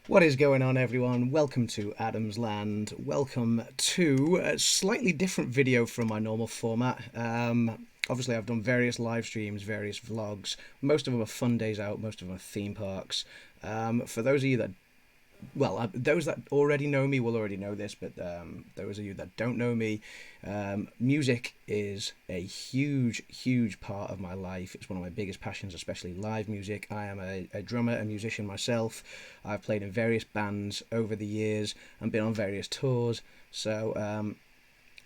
What is going on, everyone? Welcome to Adam's Land. Welcome to a slightly different video from my normal format. Obviously, I've done various live streams, various vlogs. Most of them are fun days out, most of them are theme parks. For those of you that those that already know me will already know this, but those of you that don't know me, music is a huge, huge part of my life. It's one of my biggest passions, especially live music. I am a drummer, a musician myself. I've played in various bands over the years and been on various tours. So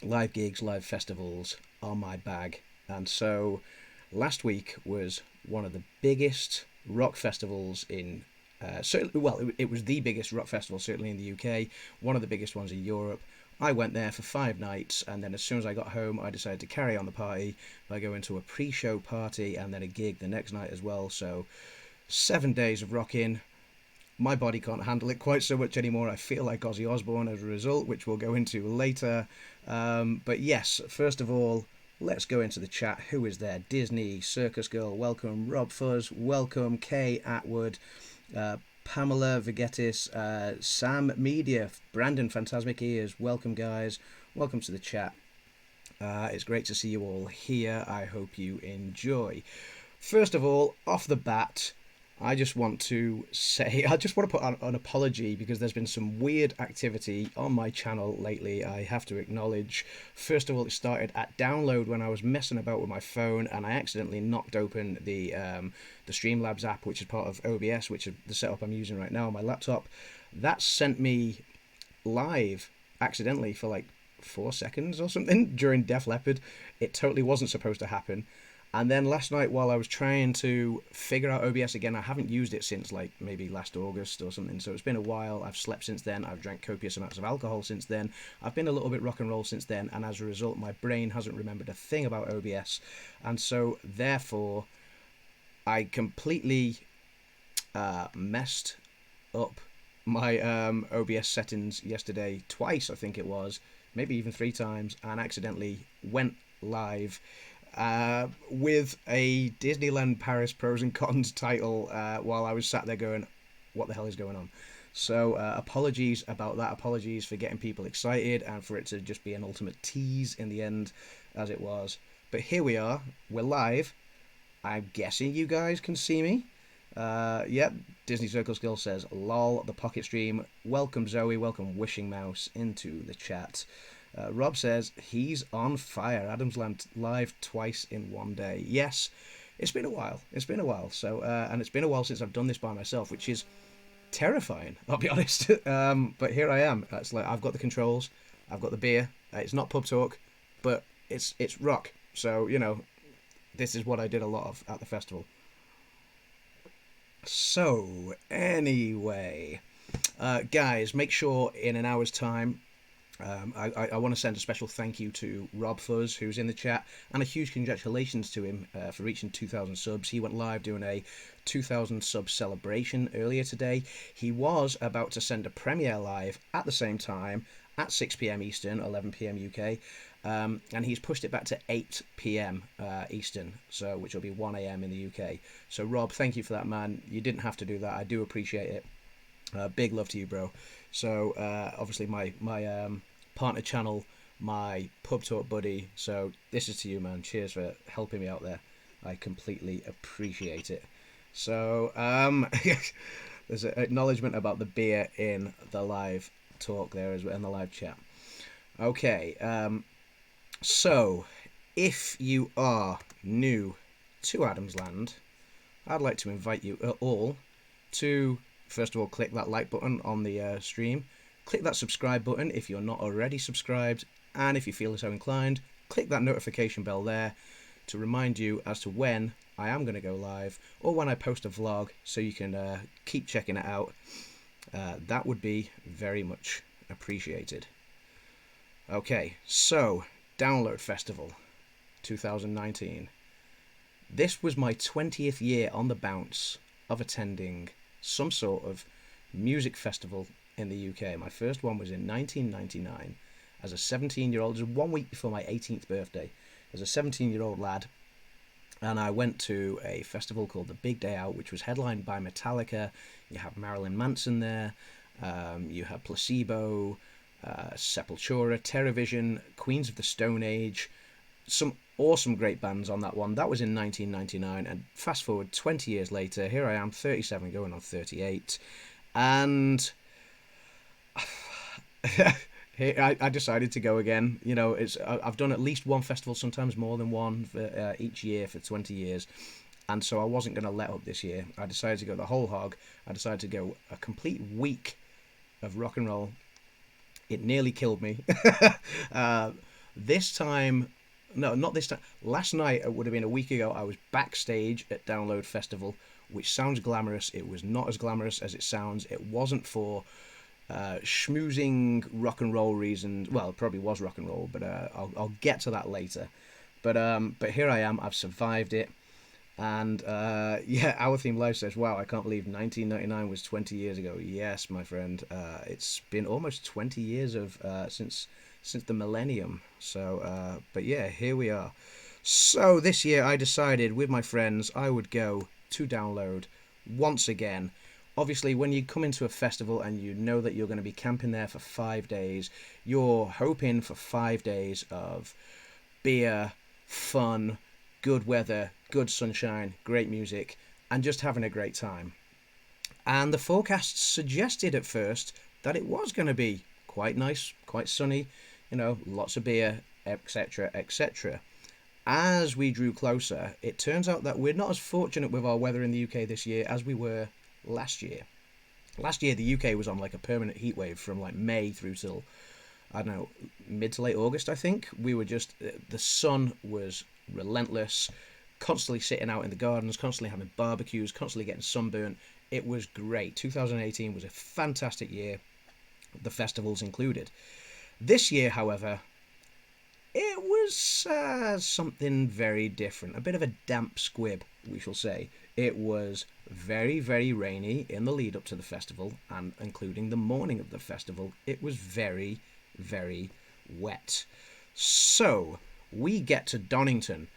live gigs, live festivals are my bag. And so last week was one of the biggest rock festivals in certainly, well, it was the biggest rock festival, certainly in the UK, one of the biggest ones in Europe. I went there for 5 nights, and then as soon as I got home, I decided to carry on the party by going to a pre-show party and then a gig the next night as well. So 7 days of rocking. My body can't handle it quite so much anymore. I feel like Ozzy Osbourne as a result, which we'll go into later. But yes, first of all, let's go into the chat. Who is there? Disney, Circus Girl, welcome. RobFuz, welcome. Kay Atwood, Pamela Vigetis, Sam Media, Brandon Phantasmic Ears, welcome guys, welcome to the chat. It's great to see you all here. I hope you enjoy. First of all, off the bat, I just want to put on an apology because there's been some weird activity on my channel lately. I have to acknowledge. First of all, it started at download when I was messing about with my phone and I accidentally knocked open the Streamlabs app, which is part of OBS, which is the setup I'm using right now on my laptop. That sent me live accidentally for like 4 seconds or something during Def Leppard. It totally wasn't supposed to happen. And then last night, while I was trying to figure out OBS again, I haven't used it since like maybe last August or something. So it's been a while. I've slept since then. I've drank copious amounts of alcohol since then. I've been a little bit rock and roll since then. And as a result, my brain hasn't remembered a thing about OBS. And so therefore, I completely messed up my OBS settings yesterday twice, I think it was, maybe even 3 times, and accidentally went live with a Disneyland Paris pros and cons title while I was sat there going, what the hell is going on? So apologies about that. Apologies for getting people excited and for it to just be an ultimate tease in the end, as it was. But here we are. We're live. I'm guessing you guys can see me. Yep, Disney Circle Skill says, lol, the pocket stream. Welcome Zoe, welcome Wishing Mouse into the chat. Rob says, he's on fire. Adam's Land live twice in one day. Yes, it's been a while. It's been a while. So, and it's been a while since I've done this by myself, which is terrifying, I'll be honest. But here I am. It's like, I've got the controls. I've got the beer. It's not pub talk, but it's rock. So, you know, this is what I did a lot of at the festival. So, anyway, guys, make sure in an hour's time, I want to send a special thank you to RobFuz, who's in the chat, and a huge congratulations to him for reaching 2,000 subs. He went live doing a 2,000 sub celebration earlier today. He was about to send a premiere live at the same time at 6 p.m. Eastern, 11 p.m. UK, and he's pushed it back to 8 p.m. Eastern, so which will be 1 a.m. in the UK. So Rob, thank you for that, man. You didn't have to do that. I do appreciate it. Big love to you, bro. So obviously my partner channel, my pub talk buddy. So this is to you, man. Cheers for helping me out there. I completely appreciate it. So there's an acknowledgement about the beer in the live talk there as well, in the live chat. Okay, so if you are new to Adam's Land, I'd like to invite you all to, first of all, click that like button on the stream. Click that subscribe button if you're not already subscribed. And if you feel so inclined, click that notification bell there to remind you as to when I am going to go live or when I post a vlog, so you can keep checking it out. That would be very much appreciated. Okay, so Download Festival 2019. This was my 20th year on the bounce of attending some sort of music festival in the UK. My first one was in 1999 as a 17-year-old. It was 1 week before my 18th birthday. As a 17-year-old lad, and I went to a festival called the Big Day Out, which was headlined by Metallica. You have Marilyn Manson there, you have Placebo, Sepultura, Terrorvision, Queens of the Stone Age, some awesome great bands on that one. That was in 1999, and fast forward 20 years later, here I am, 37 going on 38, and I decided to go again. You know, I've done at least one festival, sometimes more than one, for each year for 20 years. And so I wasn't going to let up this year. I decided to go the whole hog. I decided to go a complete week of rock and roll. It nearly killed me. This time, no, not this time. Last night, it would have been a week ago, I was backstage at Download Festival, which sounds glamorous. It was not as glamorous as it sounds. It wasn't for schmoozing rock and roll reasons. Well, it probably was rock and roll, but I'll get to that later. But here I am. I've survived it. And yeah, Our Theme Live says, wow, I can't believe 1999 was 20 years ago. Yes, my friend. It's been almost 20 years of since the millennium. So, but yeah, here we are. So this year I decided with my friends I would go to Download once again. Obviously, when you come into a festival and you know that you're going to be camping there for 5 days, you're hoping for 5 days of beer, fun, good weather, good sunshine, great music, and just having a great time. And the forecasts suggested at first that it was going to be quite nice, quite sunny, you know, lots of beer, etc., etc. As we drew closer, it turns out that we're not as fortunate with our weather in the UK this year as we were last year. Last year, the UK was on like a permanent heat wave from like May through till, I don't know, mid to late August, I think. We were just, the sun was relentless, constantly sitting out in the gardens, constantly having barbecues, constantly getting sunburnt. It was great. 2018 was a fantastic year, the festivals included. This year, however, it was something very different. A bit of a damp squib, we shall say. It was very, very rainy in the lead up to the festival, and including the morning of the festival, it was very, very wet. So, we get to Donington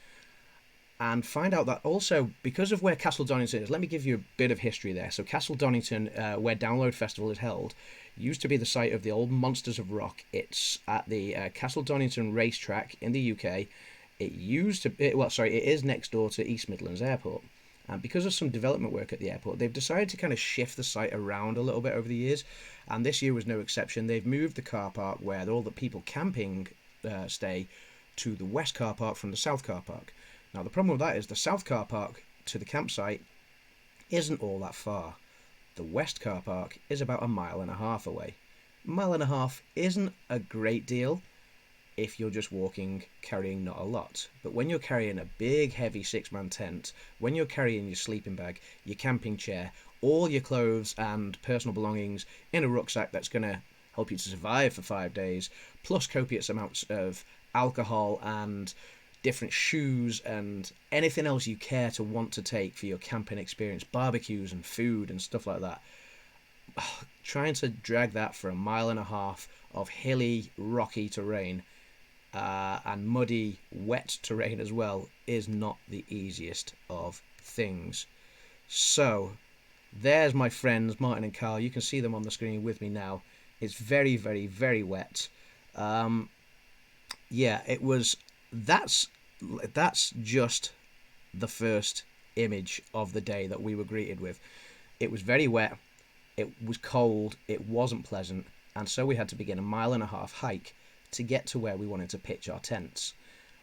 and find out that also, because of where Castle Donington is, let me give you a bit of history there. So Castle Donington, where Download Festival is held, used to be the site of the old Monsters of Rock. It's at the Castle Donington racetrack in the UK. It is next door to East Midlands Airport. And because of some development work at the airport, they've decided to kind of shift the site around a little bit over the years. And this year was no exception. They've moved the car park where all the people camping stay to the west car park from the south car park. Now, the problem with that is the south car park to the campsite isn't all that far. The west car park is about 1.5 miles away. 1.5 miles isn't a great deal if you're just walking, carrying not a lot. But when you're carrying a big, heavy 6-man tent, when you're carrying your sleeping bag, your camping chair, all your clothes and personal belongings in a rucksack that's going to help you to survive for 5 days, plus copious amounts of alcohol and different shoes and anything else you care to want to take for your camping experience, barbecues and food and stuff like that. Trying to drag that for 1.5 miles of hilly, rocky terrain and muddy, wet terrain as well is not the easiest of things. So, there's my friends Martin and Carl. You can see them on the screen with me now. It's very, very, very wet. Yeah, it was. That's just the first image of the day that we were greeted with. It was very wet, it was cold, it wasn't pleasant, and so we had to begin a 1.5 mile hike to get to where we wanted to pitch our tents.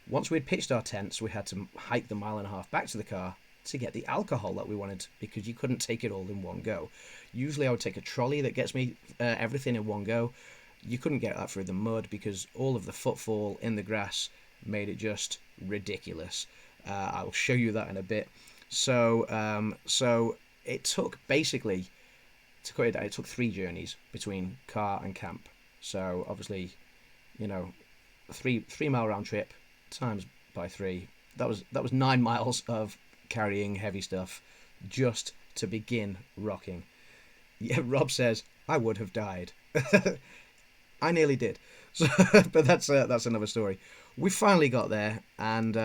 Once we'd pitched our tents, we had to hike the 1.5 miles back to the car to get the alcohol that we wanted, because you couldn't take it all in one go. Usually I would take a trolley that gets me everything in one go. You couldn't get that through the mud because all of the footfall in the grass made it just ridiculous. I'll show you that in a bit. So it took, basically, to cut it down, it took 3 journeys between car and camp. So obviously, you know, 3-mile round trip times by 3. That was 9 miles of carrying heavy stuff just to begin rocking. Yeah, Rob says I would have died. I nearly did. So, but that's another story. We finally got there, and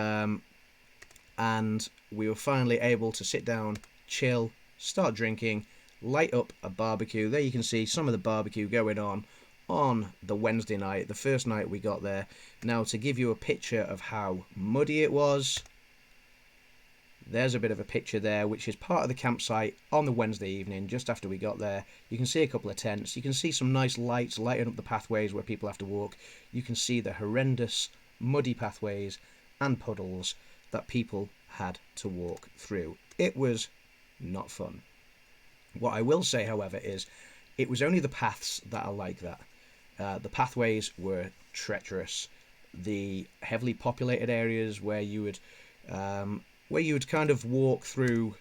and we were finally able to sit down, chill, start drinking, light up a barbecue. There you can see some of the barbecue going on the Wednesday night, the first night we got there. Now, to give you a picture of how muddy it was, there's a bit of a picture there, which is part of the campsite on the Wednesday evening, just after we got there. You can see a couple of tents. You can see some nice lights lighting up the pathways where people have to walk. You can see the horrendous muddy pathways and puddles that people had to walk through. It was not fun. What I will say, however, is it was only the paths that are like that. The pathways were treacherous. The heavily populated areas where you would kind of walk through.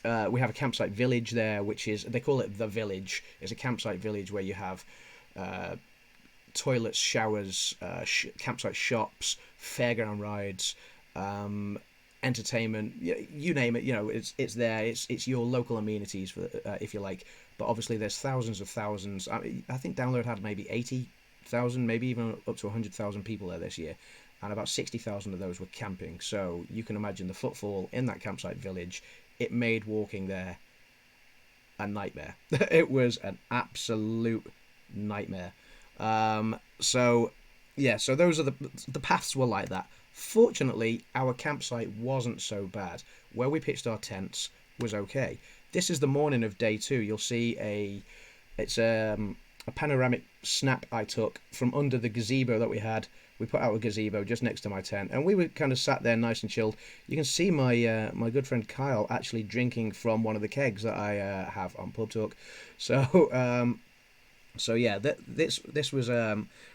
We have a campsite village there, which is, they call it the village. It's a campsite village where you have toilets, showers, campsite shops, fairground rides, entertainment, you name it. It's there. It's your local amenities, for if you like. But obviously there's thousands of thousands. I think Download had maybe 80,000, maybe even up to 100,000 people there this year, and about 60,000 of those were camping. So you can imagine the footfall in that campsite village. It made walking there a nightmare. It was an absolute nightmare. So those are the paths were like that. Fortunately, our campsite wasn't so bad. Where we pitched our tents was okay. This is the morning of day 2. You'll see a panoramic snap I took from under the gazebo that we had. We put out a gazebo just next to my tent, and we were kind of sat there nice and chilled. You can see my good friend Kyle actually drinking from one of the kegs that I have on Pub Talk. So yeah, this was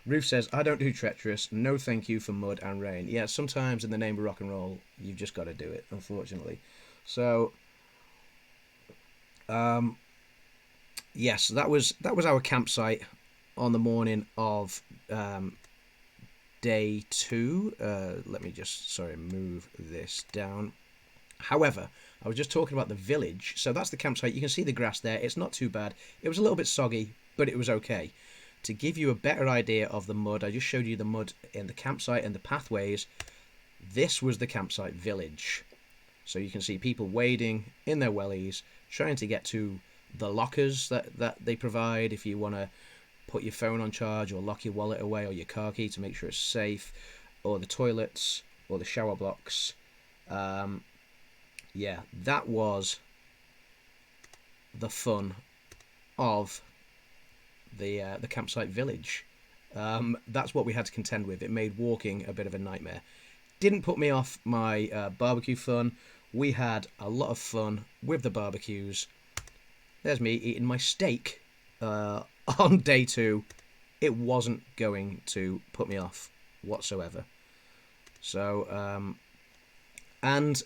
Roof says, I don't do treacherous, no thank you for mud and rain. Yeah, sometimes in the name of rock and roll, you've just got to do it, unfortunately. So yes, that was our campsite on the morning of day 2. Let me just move this down. However, I was just talking about the village. So that's the campsite. You can see the grass there. It's not too bad. It was a little bit soggy, but it was okay. To give you a better idea of the mud, I just showed you the mud in the campsite and the pathways. This was the campsite village. So you can see people wading in their wellies, trying to get to the lockers that they provide if you want to put your phone on charge or lock your wallet away or your car key to make sure it's safe, or the toilets or the shower blocks. Yeah, that was the fun of the campsite village. That's what we had to contend with. It made walking a bit of a nightmare. Didn't put me off my barbecue fun. We had a lot of fun with the barbecues. There's me eating my steak on day 2. It wasn't going to put me off whatsoever. So, and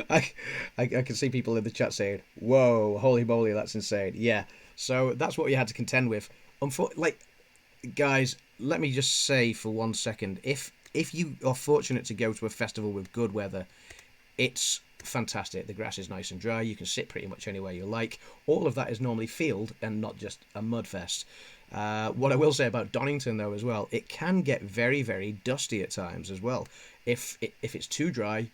I can see people in the chat saying, whoa, holy moly, that's insane. Yeah, so that's what we had to contend with. Guys, let me just say for 1 second, if you are fortunate to go to a festival with good weather, it's fantastic. The grass is nice and dry. You can sit pretty much anywhere you like. All of that is normally field and not just a mud fest. What I will say about Donington, though, as well, it can get very, very dusty at times as well. If it's too dry,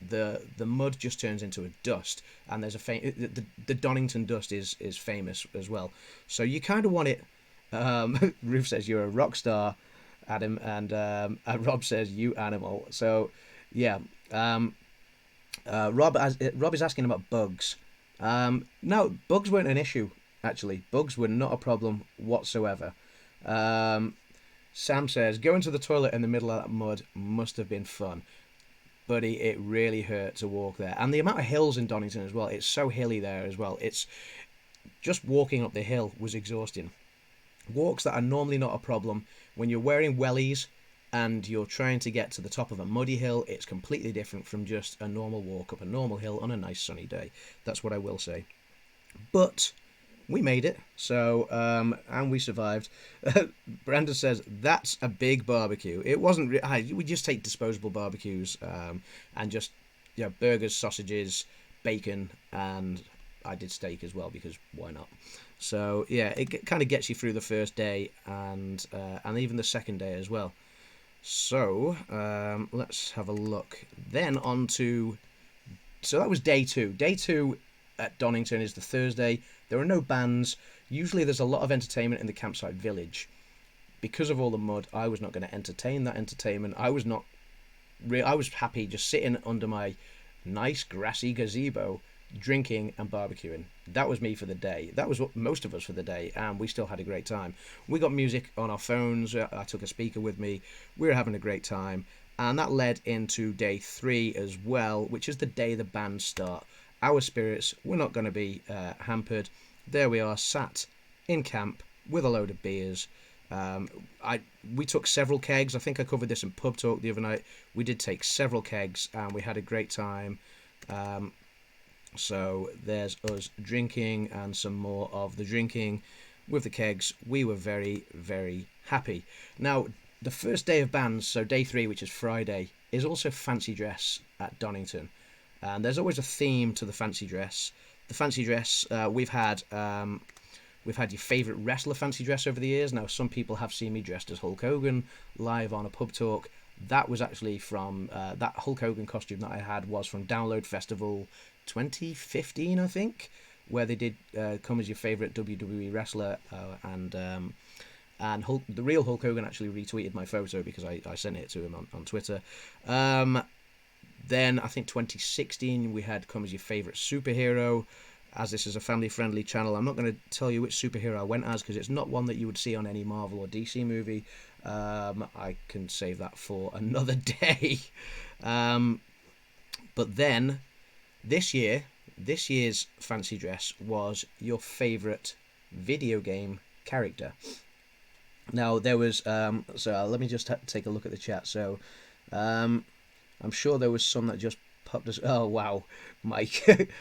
the mud just turns into a dust, and there's the Donington dust is famous as well. So you kind of want it. Ruth says you're a rock star, Adam, and Rob says you animal. So yeah. Rob is asking about bugs. No, bugs weren't an issue, actually. Bugs were not a problem whatsoever. Sam says, going to the toilet in the middle of that mud must have been fun. Buddy, it really hurt to walk there. And the amount of hills in Donington as well, it's so hilly there as well. It's just walking up the hill was exhausting. Walks that are normally not a problem. When you're wearing wellies and you're trying to get to the top of a muddy hill, it's completely different from just a normal walk up a normal hill on a nice sunny day. That's what I will say. But we made it, so and we survived. Brandon says that's a big barbecue. It wasn't. We just take disposable barbecues and just burgers, sausages, bacon, and I did steak as well because why not? So yeah, it kind of gets you through the first day and even the second day as well. So let's have a look. Then on to, so that was day two. Day two at Donington is the Thursday. There are no bands. Usually there's a lot of entertainment in the campsite village. Because of all the mud, I was not going to entertain that entertainment. I was not. I was happy just sitting under my nice grassy gazebo, drinking and barbecuing. That was me for the day. That was what most of us for the day, and we still had a great time. We got music on our phones. I took a speaker with me. We were having a great time, and that led into day three as well, which is the day the bands start. Our spirits were not going to be hampered. There we are, sat in camp with a load of beers. We took several kegs. I think I covered this in Pub Talk the other night. We did take several kegs and we had a great time. So there's us drinking and some more of the drinking with the kegs. We were very, very happy. Now, the first day of bands, so day three, which is Friday, is also fancy dress at Donington. And there's always a theme to the fancy dress. The fancy dress, we've had your favourite wrestler fancy dress over the years. Now, some people have seen me dressed as Hulk Hogan live on a Pub Talk. That was actually from, that Hulk Hogan costume that I had was from Download Festival 2015, I think, where they did come as your favourite WWE wrestler. And Hulk, the real Hulk Hogan actually retweeted my photo because I sent it to him on Twitter. Then, I think 2016, we had come as your favourite superhero. As this is a family-friendly channel, I'm not going to tell you which superhero I went as because it's not one that you would see on any Marvel or DC movie. I can save that for another day. But then, this year's fancy dress was your favourite video game character. Now, there was... so let me just take a look at the chat. So, I'm sure there was some that just popped us... Oh, wow, Mike.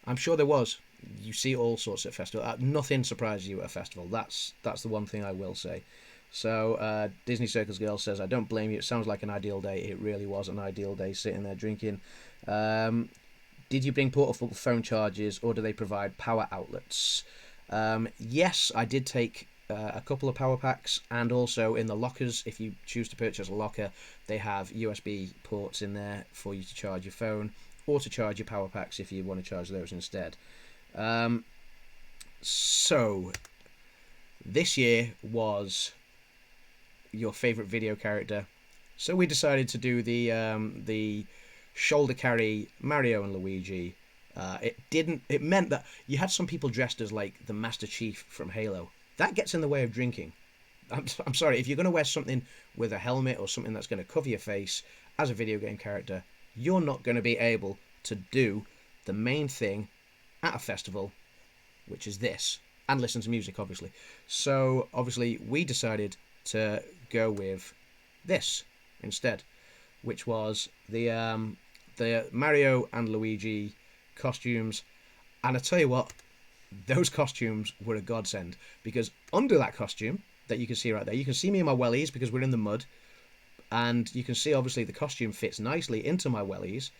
I'm sure there was. You see all sorts at festival. Nothing surprises you at a festival. That's the one thing I will say. So Disney Circus Girl says, I don't blame you. It sounds like an ideal day. It really was an ideal day sitting there drinking. Did you bring portable phone chargers or do they provide power outlets? Yes, I did take a couple of power packs, and also in the lockers, if you choose to purchase a locker, they have USB ports in there for you to charge your phone, or to charge your power packs if you want to charge those instead. So, this year was your favourite video character. So we decided to do the shoulder carry Mario and Luigi. It meant that you had some people dressed as like the Master Chief from Halo. That gets in the way of drinking. I'm sorry, if you're going to wear something with a helmet or something that's going to cover your face as a video game character, you're not going to be able to do the main thing at a festival, which is this, and listen to music, obviously. So, obviously, we decided to go with this instead, which was the Mario and Luigi costumes. And I tell you what, those costumes were a godsend, because under that costume that you can see right there, you can see me in my wellies because we're in the mud. And you can see, obviously, the costume fits nicely into my wellies.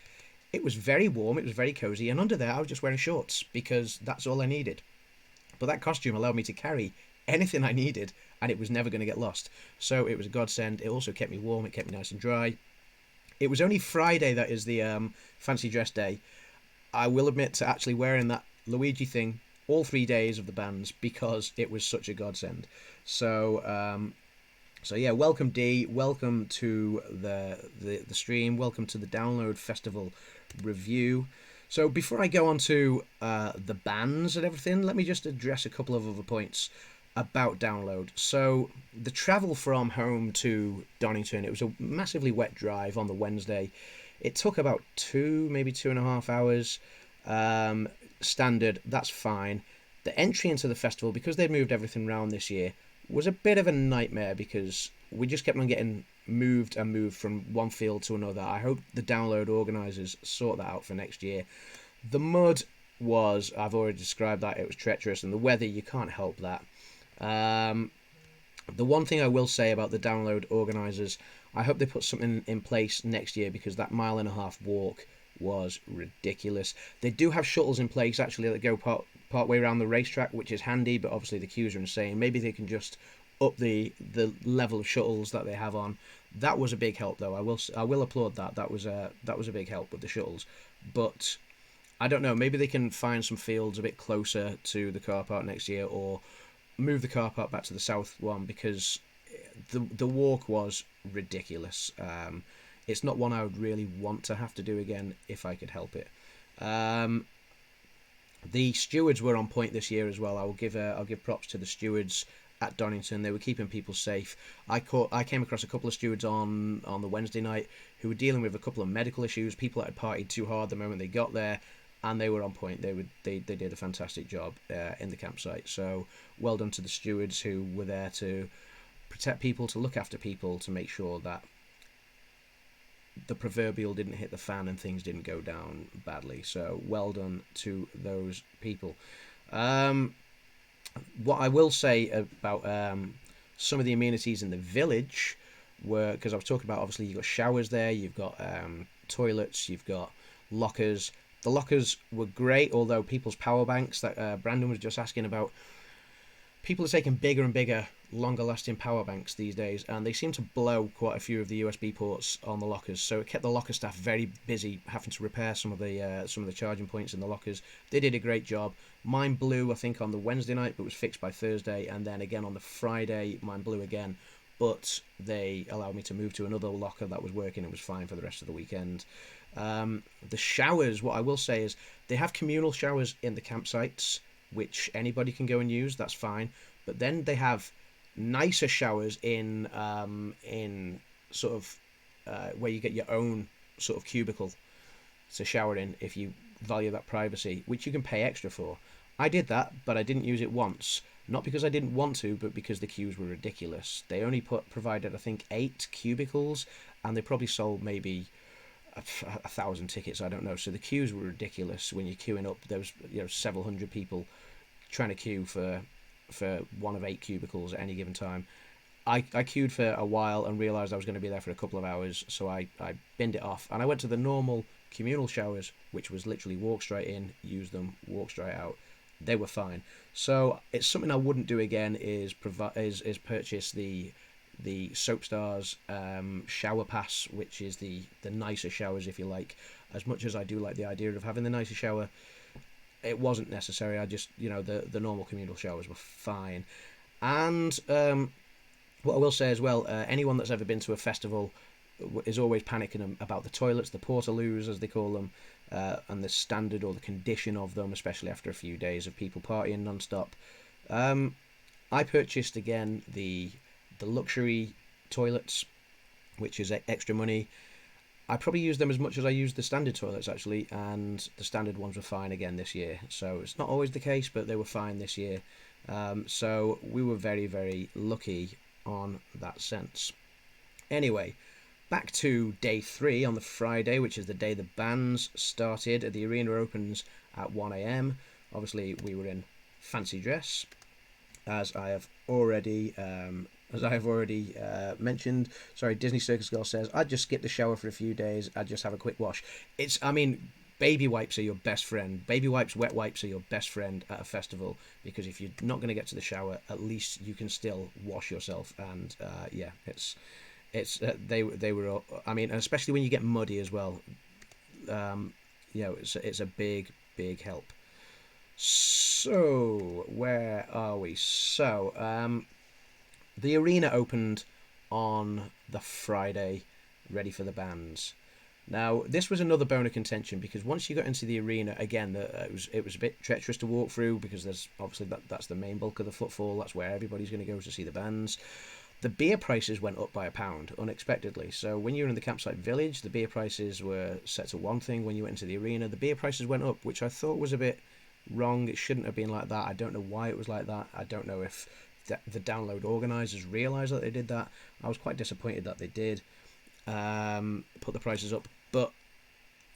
It was very warm, it was very cozy, and under there I was just wearing shorts because that's all I needed. But that costume allowed me to carry anything I needed, and it was never going to get lost. So it was a godsend. It also kept me warm, it kept me nice and dry. It was only Friday that is the fancy dress day. I will admit to actually wearing that Luigi thing all 3 days of the bands because it was such a godsend. So yeah, welcome D, welcome to the stream, welcome to the Download Festival review. So before I go on to the bands and everything, let me just address a couple of other points about Download. So the travel from home to Donington, it was a massively wet drive on the Wednesday. It took about 2, maybe 2.5 hours. Standard, that's fine. The entry into the festival, because they'd moved everything around this year, was a bit of a nightmare because we just kept on getting moved from one field to another. I hope the Download organisers sort that out for next year. The mud was, I've already described that, it was treacherous, and the weather, you can't help that. The one thing I will say about the Download organisers, I hope they put something in place next year, because that 1.5 mile walk was ridiculous. They do have shuttles in place actually that go part way around the racetrack, which is handy, but obviously the queues are insane. Maybe they can just up the level of shuttles that they have on. That was a big help, though. I will applaud that. That was a big help with the shuttles. But I don't know. Maybe they can find some fields a bit closer to the car park next year, or move the car park back to the south one, because the walk was ridiculous. It's not one I would really want to have to do again if I could help it. The stewards were on point this year as well. I'll give props to the stewards at Donington. They were keeping people safe. I came across a couple of stewards on the Wednesday night who were dealing with a couple of medical issues, people that had partied too hard the moment they got there, and they were on point. They did a fantastic job in the campsite. So well done to the stewards who were there to protect people, to look after people, to make sure that the proverbial didn't hit the fan and things didn't go down badly. So well done to those people. What I will say about some of the amenities in the village were, because I was talking about, obviously you've got showers there, you've got toilets, you've got lockers. The lockers were great, although people's power banks that Brandon was just asking about, people are taking bigger and bigger, longer lasting power banks these days, and they seem to blow quite a few of the USB ports on the lockers, so it kept the locker staff very busy having to repair some of the charging points in the lockers. They did a great job. Mine blew, I think, on the Wednesday night, but was fixed by Thursday, and then again on the Friday mine blew again, but they allowed me to move to another locker that was working and was fine for the rest of the weekend. The showers, what I will say is they have communal showers in the campsites, which anybody can go and use. That's fine. But then they have nicer showers in sort of where you get your own sort of cubicle to shower in if you value that privacy, which you can pay extra for. I did that, but I didn't use it once. Not because I didn't want to, but because the queues were ridiculous. They only provided, I think, 8 cubicles, and they probably sold maybe 1,000 tickets. I don't know. So the queues were ridiculous. When you're queuing up, there was several hundred people trying to queue for one of 8 cubicles at any given time. I queued for a while and realised I was going to be there for a couple of hours, so I binned it off, and I went to the normal communal showers, which was literally walk straight in, use them, walk straight out. They were fine. So it's something I wouldn't do again, is purchase the Soapstars shower pass, which is the nicer showers, if you like. As much as I do like the idea of having the nicer shower, it wasn't necessary. I just, the normal communal showers were fine. And what I will say as well, anyone that's ever been to a festival is always panicking about the toilets, the portaloos as they call them, and the standard or the condition of them, especially after a few days of people partying non-stop. I purchased again the luxury toilets, which is extra money. I probably used them as much as I used the standard toilets, actually, and the standard ones were fine again this year. So it's not always the case, but they were fine this year. So we were very, very lucky on that sense. Anyway, back to day 3 on the Friday, which is the day the bands started. The arena opens at 1 a.m. Obviously, we were in fancy dress, as I have already mentioned. Sorry, Disney Circus Girl says, I'd just skip the shower for a few days. I'd just have a quick wash. Baby wipes are your best friend. Baby wipes, wet wipes are your best friend at a festival, because if you're not going to get to the shower, at least you can still wash yourself. And they were. I mean, especially when you get muddy as well. It's a big help. So where are we? So the arena opened on the Friday, ready for the bands. Now, this was another bone of contention, because once you got into the arena, again, it was a bit treacherous to walk through, because there's obviously that's the main bulk of the footfall. That's where everybody's going to go to see the bands. The beer prices went up by £1 unexpectedly. So when you were in the campsite village, the beer prices were set to one thing. When you went into the arena, the beer prices went up, which I thought was a bit wrong. It shouldn't have been like that. I don't know why it was like that. I don't know if the download organisers realised that they did that. I was quite disappointed that they did put the prices up, but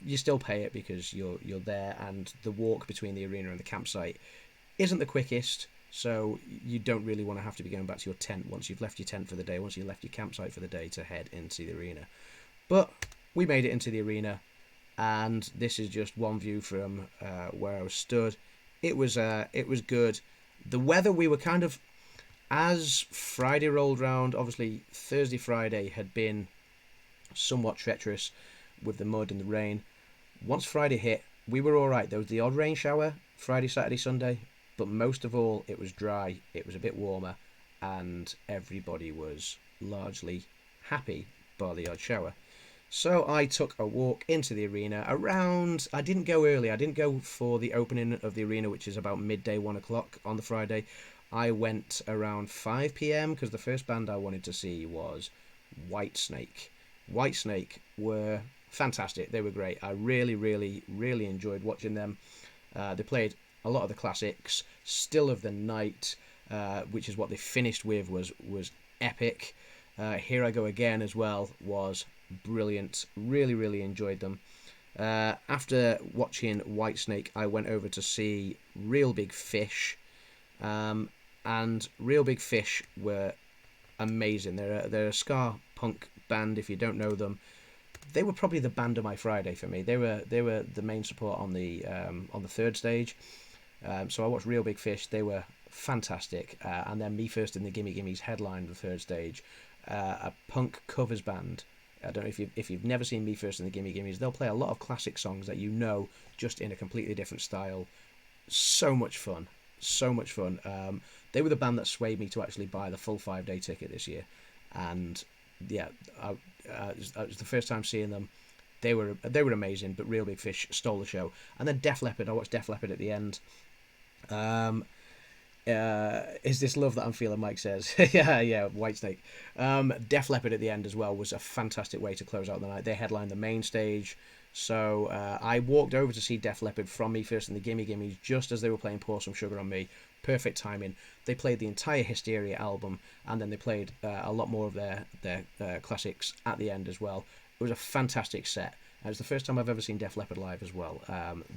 you still pay it because you're there, and the walk between the arena and the campsite isn't the quickest, so you don't really want to have to be going back to your tent once you've left your tent for the day, once you've left your campsite for the day, to head into the arena. But we made it into the arena, and this is just one view from where I was stood. It was good. The weather, we were kind of, As Friday rolled round, obviously Thursday, Friday had been somewhat treacherous with the mud and the rain. Once Friday hit, we were all right. There was the odd rain shower Friday, Saturday, Sunday, but most of all, it was dry. It was a bit warmer, and everybody was largely happy by the odd shower. So I took a walk into the arena around. I didn't go early. I didn't go for the opening of the arena, which is about midday, 1 o'clock on the Friday. I went around 5 p.m. because the first band I wanted to see was Whitesnake. Whitesnake were fantastic. They were great. I really, really, really enjoyed watching them. They played a lot of the classics. Still of the Night, which is what they finished with, was epic. Here I Go Again as well was brilliant. Really, really enjoyed them. After watching Whitesnake, I went over to see Real Big Fish, and Real Big Fish were amazing. They're a ska punk band. If you don't know them, they were probably the band of my Friday for me. They were the main support on the third stage. So I watched Real Big Fish. They were fantastic. And then Me First and the Gimme Gimmes headlined the third stage. A punk covers band. I don't know if you've never seen Me First and the Gimme Gimmes. They'll play a lot of classic songs that you know, just in a completely different style. So much fun. So much fun. They were the band that swayed me to actually buy the full 5-day ticket this year. And yeah, it was the first time seeing them. They were amazing, but Real Big Fish stole the show. And then Def Leppard. I watched Def Leppard at the end. Is this love that I'm feeling? Mike says. yeah, Whitesnake. Def Leppard at the end as well was a fantastic way to close out the night. They headlined the main stage. So I walked over to see Def Leppard from Me First and the Gimme Gimmes just as they were playing Pour Some Sugar on Me. Perfect timing. They played the entire Hysteria album, and then they played a lot more of their classics at the end as well. It was a fantastic set. It was the first time I've ever seen Def Leppard live as well.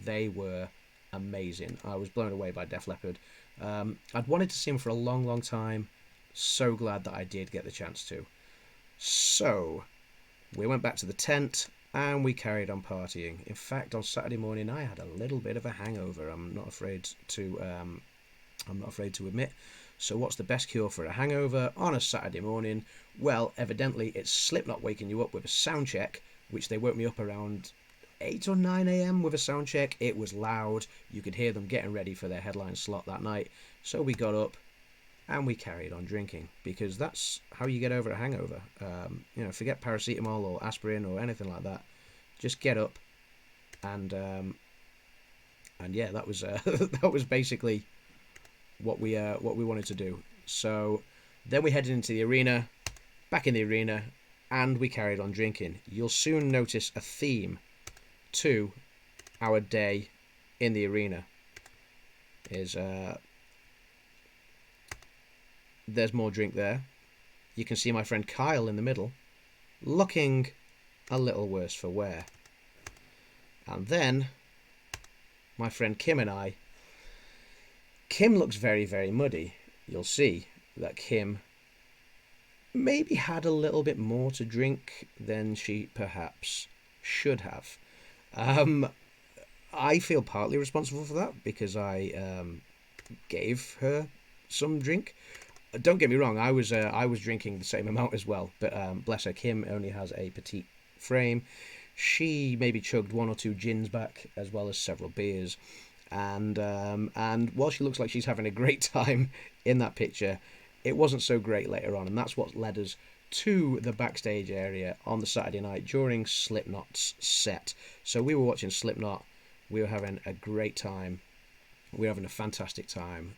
They were amazing. I was blown away by Def Leppard. I'd wanted to see them for a long, long time. So glad that I did get the chance to. So we went back to the tent and we carried on partying. In fact, on Saturday morning, I had a little bit of a hangover. I'm not afraid to admit. So what's the best cure for a hangover on a Saturday morning? Well, evidently it's Slipknot waking you up with a sound check, which they woke me up around 8 or 9 a.m. with a sound check. It was loud. You could hear them getting ready for their headline slot that night. So we got up and we carried on drinking, because that's how you get over a hangover. Forget paracetamol or aspirin or anything like that. Just get up and yeah, that was that was basically what we wanted to do. So then we headed into the arena, back in the arena, and we carried on drinking. You'll soon notice a theme to our day in the arena. Is there's more drink there. You can see my friend Kyle in the middle, looking a little worse for wear. And then my friend Kim and I. Kim looks very, very muddy. You'll see that Kim maybe had a little bit more to drink than she perhaps should have. I feel partly responsible for that because I gave her some drink. Don't get me wrong, I was drinking the same amount as well, but bless her, Kim only has a petite frame. She maybe chugged 1 or 2 gins back, as well as several beers, and while she looks like she's having a great time in that picture, it wasn't so great later on, and that's what led us to the backstage area on the Saturday night during Slipknot's set. So we were watching Slipknot, we were having a great time, we were having a fantastic time,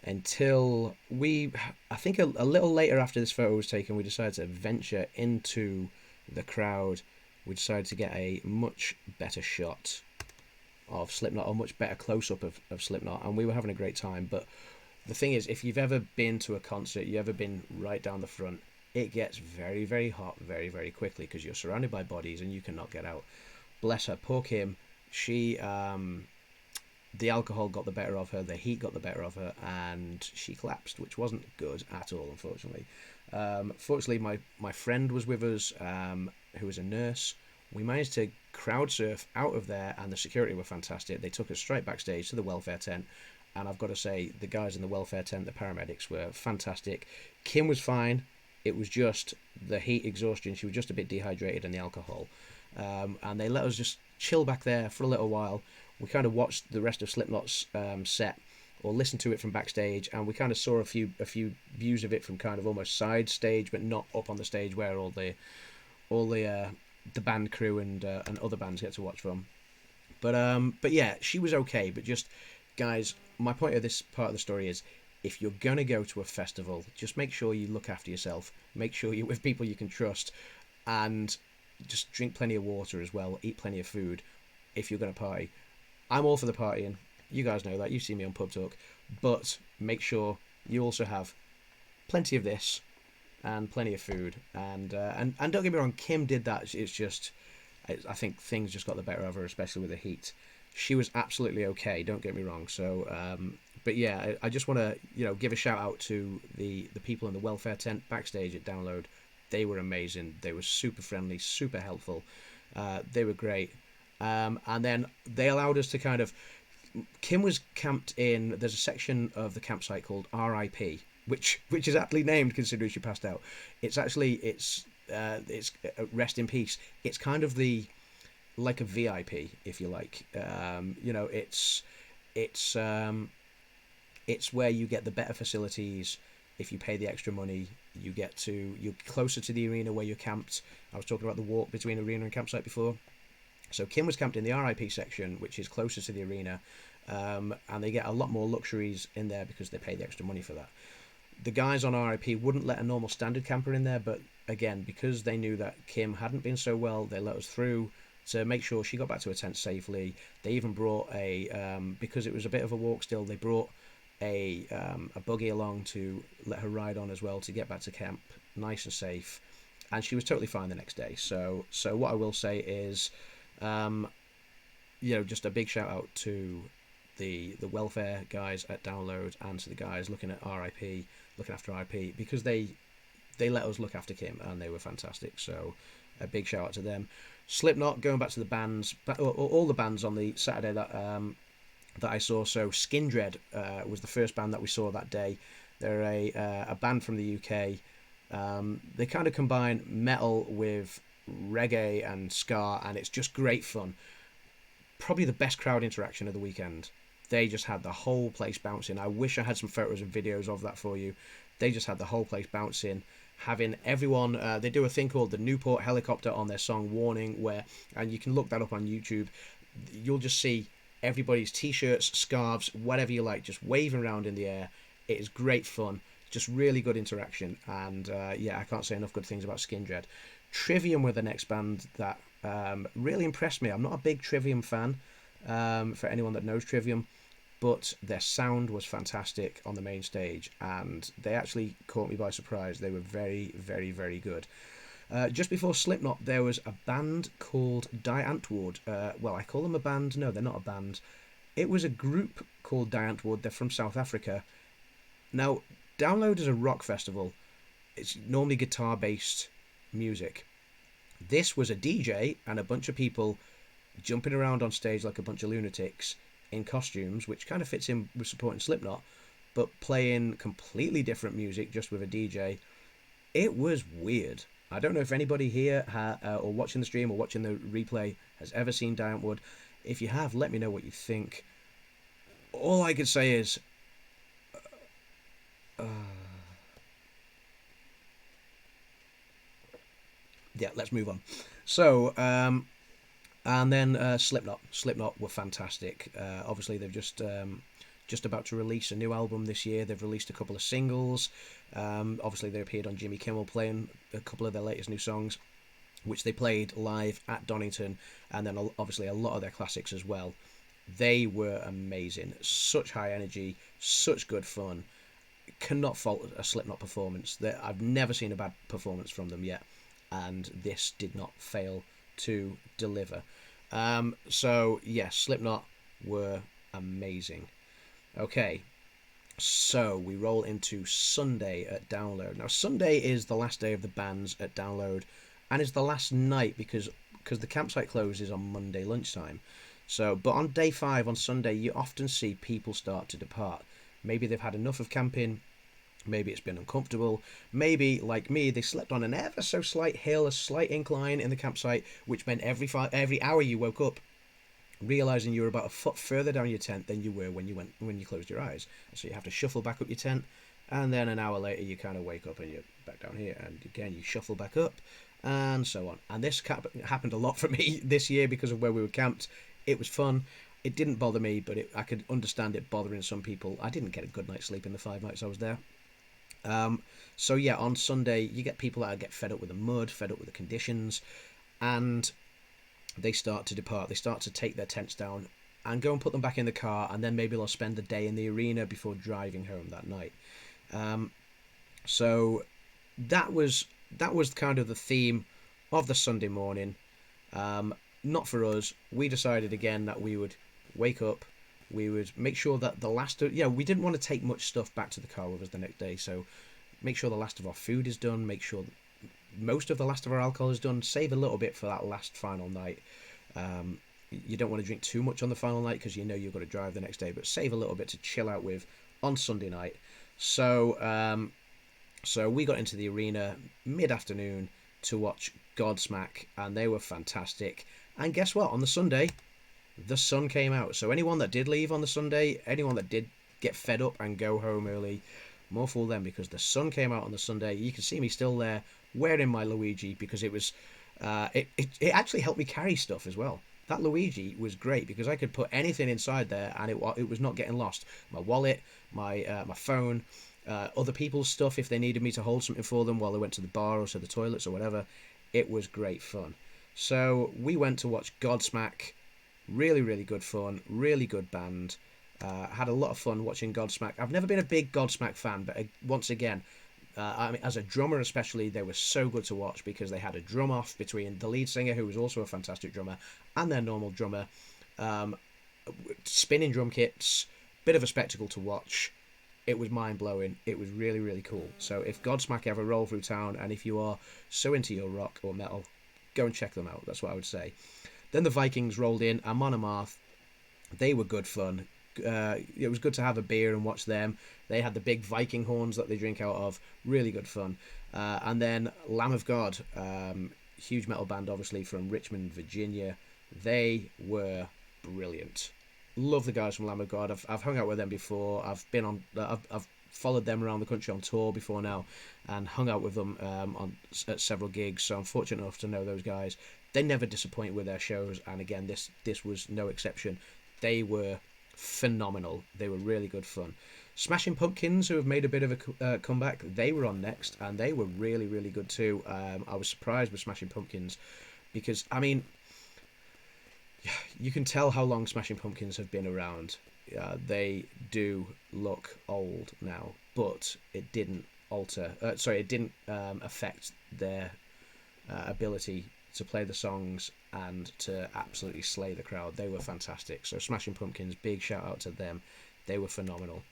until I think a little later after this photo was taken, we decided to venture into the crowd. We decided to get a much better shot of Slipknot, a much better close-up of Slipknot, and we were having a great time. But the thing is, if you've ever been to a concert, you've ever been right down the front, it gets very, very hot very, very quickly because you're surrounded by bodies and you cannot get out. Bless her, poor Kim. She, the alcohol got the better of her, the heat got the better of her, and she collapsed, which wasn't good at all, unfortunately. Fortunately, my friend was with us, who was a nurse. We managed to crowd surf out of there, and the security were fantastic. They took us straight backstage to the welfare tent, and I've got to say, the guys in the welfare tent, the paramedics, were fantastic. Kim was fine. It was just the heat exhaustion. She was just a bit dehydrated and the alcohol. And they let us just chill back there for a little while. We kind of watched the rest of Slipknot's set, or listened to it from backstage, and we kind of saw a few views of it from kind of almost side stage, but not up on the stage where all the band crew and other bands get to watch from. But yeah, she was okay. But just, guys, my point of this part of the story is, if you're gonna go to a festival, just make sure you look after yourself. Make sure you're with people you can trust, and just drink plenty of water as well. Eat plenty of food if you're gonna party. I'm all for the partying. You guys know that. You see me on Pub Talk. But make sure you also have plenty of this and plenty of food. And don't get me wrong, Kim did that. It's just, I think things just got the better of her, especially with the heat. She was absolutely okay. Don't get me wrong. So, but yeah, I just want to give a shout out to the people in the welfare tent backstage at Download. They were amazing. They were super friendly, super helpful. They were great. And then they allowed us to kind of. Kim was camped in. There's a section of the campsite called R.I.P., which is aptly named considering she passed out. It's rest in peace. It's kind of like a VIP, if you like. It's where you get the better facilities. If you pay the extra money, you're closer to the arena where you're camped. I was talking about the walk between arena and campsite before. So Kim was camped in the RIP section, which is closer to the arena, and they get a lot more luxuries in there because they pay the extra money for that. The guys on RIP wouldn't let a normal standard camper in there, but again, because they knew that Kim hadn't been so well, they let us through to make sure she got back to her tent safely. They even brought because it was a bit of a walk still, they brought a buggy along to let her ride on as well to get back to camp nice and safe, and she was totally fine the next day. So what I will say is, just a big shout out to the welfare guys at Download and to the guys looking after RIP, because they let us look after Kim and they were fantastic. So a big shout out to them. Slipknot, going back to the bands, all the bands on the Saturday that I saw. So Skindred was the first band that we saw that day. They're a band from the UK. They kind of combine metal with reggae and ska, and it's just great fun. Probably the best crowd interaction of the weekend. They just had the whole place bouncing. I wish I had some photos and videos of that for you. They just had the whole place bouncing, having everyone. They do a thing called the Newport Helicopter on their song Warning, and you can look that up on YouTube. You'll just see everybody's t-shirts, scarves, whatever you like, just waving around in the air. It is great fun, just really good interaction, and I can't say enough good things about Skindred. Trivium were the next band that really impressed me. I'm not a big Trivium fan, for anyone that knows Trivium, but their sound was fantastic on the main stage, and they actually caught me by surprise. They were very, very, very good. Just before Slipknot, there was a band called Antwoord. I call them a band. No, they're not a band. It was a group called Antwoord. They're from South Africa. Now, Download is a rock festival. It's normally guitar-based music. This was a DJ and a bunch of people jumping around on stage like a bunch of lunatics in costumes, which kind of fits in with supporting Slipknot, but playing completely different music just with a DJ. It was weird. I don't know if anybody here or watching the stream or watching the replay has ever seen Antwoord. If you have, let me know what you think. All I could say is let's move on. So and then Slipknot were fantastic. Obviously they've just about to release a new album this year. They've released a couple of singles. Obviously they appeared on Jimmy Kimmel playing a couple of their latest new songs, which they played live at Donington, and then obviously a lot of their classics as well. They were amazing. Such high energy, such good fun. Cannot fault a Slipknot performance. I've never seen a bad performance from them yet, and this did not fail to deliver. Slipknot were amazing. Okay, so we roll into Sunday at Download. Now, Sunday is the last day of the bands at Download, and it's the last night because the campsite closes on Monday lunchtime. So, but on day 5 on Sunday, you often see people start to depart. Maybe they've had enough of camping. Maybe it's been uncomfortable. Maybe, like me, they slept on an ever so slight hill, a slight incline in the campsite, which meant every hour you woke up, realizing you were about a foot further down your tent than you were when you closed your eyes. So you have to shuffle back up your tent, and then an hour later you kind of wake up and you're back down here, and again you shuffle back up, and so on. And this happened a lot for me this year because of where we were camped. It was fun. It didn't bother me, but I could understand it bothering some people. I didn't get a good night's sleep in the 5 nights I was there. So yeah, on Sunday you get people that get fed up with the mud, fed up with the conditions, and they start to depart. They start to take their tents down and go and put them back in the car, and then maybe they'll spend the day in the arena before driving home that night. So that was kind of the theme of the Sunday morning. Not for us. We decided again that we would wake up. We would make sure that we didn't want to take much stuff back to the car with us the next day. So make sure the last of our food is done. Make sure most of the last of our alcohol is done. Save a little bit for that last final night. You don't want to drink too much on the final night because you know you've got to drive the next day, but save a little bit to chill out with on Sunday night. So we got into the arena mid-afternoon to watch Godsmack, and they were fantastic. And guess what? On the Sunday, the sun came out. So anyone that did leave on the Sunday, anyone that did get fed up and go home early, more fool them, because the sun came out on the Sunday. You can see me still there wearing my Luigi because it was it actually helped me carry stuff as well. That Luigi was great because I could put anything inside there and it was not getting lost. My wallet, my phone, other people's stuff if they needed me to hold something for them while they went to the bar or to the toilets or whatever. It was great fun. So we went to watch Godsmack. Really, really good fun. Really good band. Had a lot of fun watching Godsmack. I've never been a big Godsmack fan, but once again, I mean, as a drummer especially, they were so good to watch because they had a drum off between the lead singer, who was also a fantastic drummer, and their normal drummer. Spinning drum kits, bit of a spectacle to watch. It was mind-blowing. It was really, really cool. So if Godsmack ever roll through town, and if you are so into your rock or metal, go and check them out. That's what I would say. Then the Vikings rolled in, and Amon Amarth. They were good fun. It was good to have a beer and watch them. They had the big Viking horns that they drink out of. Really good fun. And then Lamb of God, huge metal band, obviously from Richmond, Virginia. They were brilliant. Love the guys from Lamb of God. I've hung out with them before. I've followed them around the country on tour before now, and hung out with them at several gigs. So I'm fortunate enough to know those guys. They never disappoint with their shows, and again, this was no exception. They were phenomenal. They were really good fun. Smashing Pumpkins, who have made a bit of a comeback, they were on next, and they were really, really good too. I was surprised with Smashing Pumpkins because, I mean, you can tell how long Smashing Pumpkins have been around. They do look old now, but it didn't affect their ability to play the songs and to absolutely slay the crowd. They were fantastic. So Smashing Pumpkins, big shout out to them. They were phenomenal.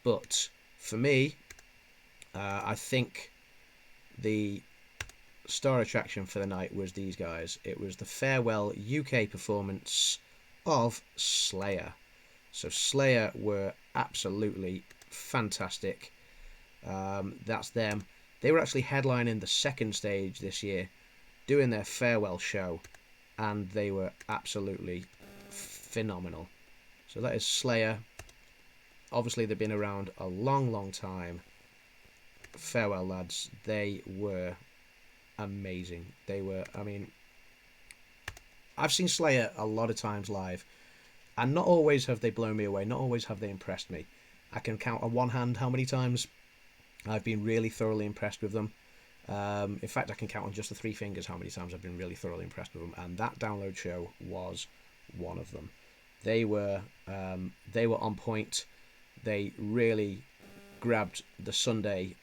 But for me, I think the star attraction for the night was these guys. It was the farewell UK performance of Slayer. So Slayer were absolutely fantastic. That's them. They were actually headlining the second stage this year, doing their farewell show, and they were absolutely phenomenal. So that is Slayer. Obviously, they've been around a long, long time. Farewell, lads. They were amazing. They were, I mean, I've seen Slayer a lot of times live, and not always have they blown me away. Not always have they impressed me. I can count on one hand how many times I've been really thoroughly impressed with them. In fact, I can count on just the 3 fingers how many times I've been really thoroughly impressed with them, and that Download show was one of them. They were on point. They really grabbed the Sunday.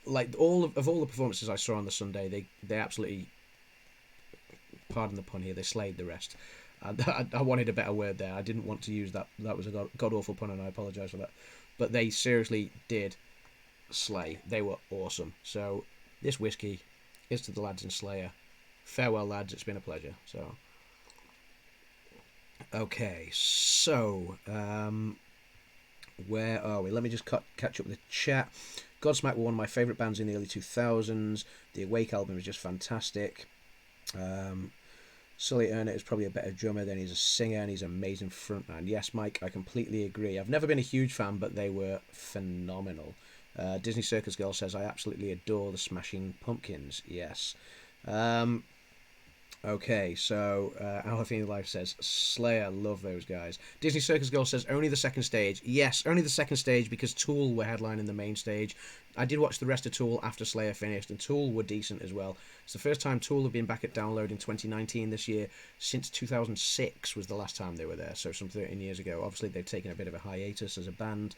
Like all the performances I saw on the Sunday, they absolutely, pardon the pun here, they slayed the rest. I wanted a better word there. I didn't want to use that. That was a god awful pun, and I apologise for that. But they seriously did slay. They were awesome. So this whiskey is to the lads in Slayer. Farewell, lads. It's been a pleasure. So Okay, so where are we? Let me just catch up with the chat. Godsmack were one of my favourite bands in the early 2000s. The Awake album was just fantastic. Sully Erna is probably a better drummer than he's a singer, and he's an amazing frontman. Yes, Mike, I completely agree. I've never been a huge fan, but they were phenomenal. Disney Circus Girl says, I absolutely adore the Smashing Pumpkins. Yes. Okay, so Alafine Life says, Slayer, love those guys. Disney Circus Girl says, only the second stage. Yes, only the second stage because Tool were headlining the main stage. I did watch the rest of Tool after Slayer finished, and Tool were decent as well. It's the first time Tool have been back at Download in 2019 this year. Since 2006 was the last time they were there, so some 13 years ago. Obviously, they've taken a bit of a hiatus as a band,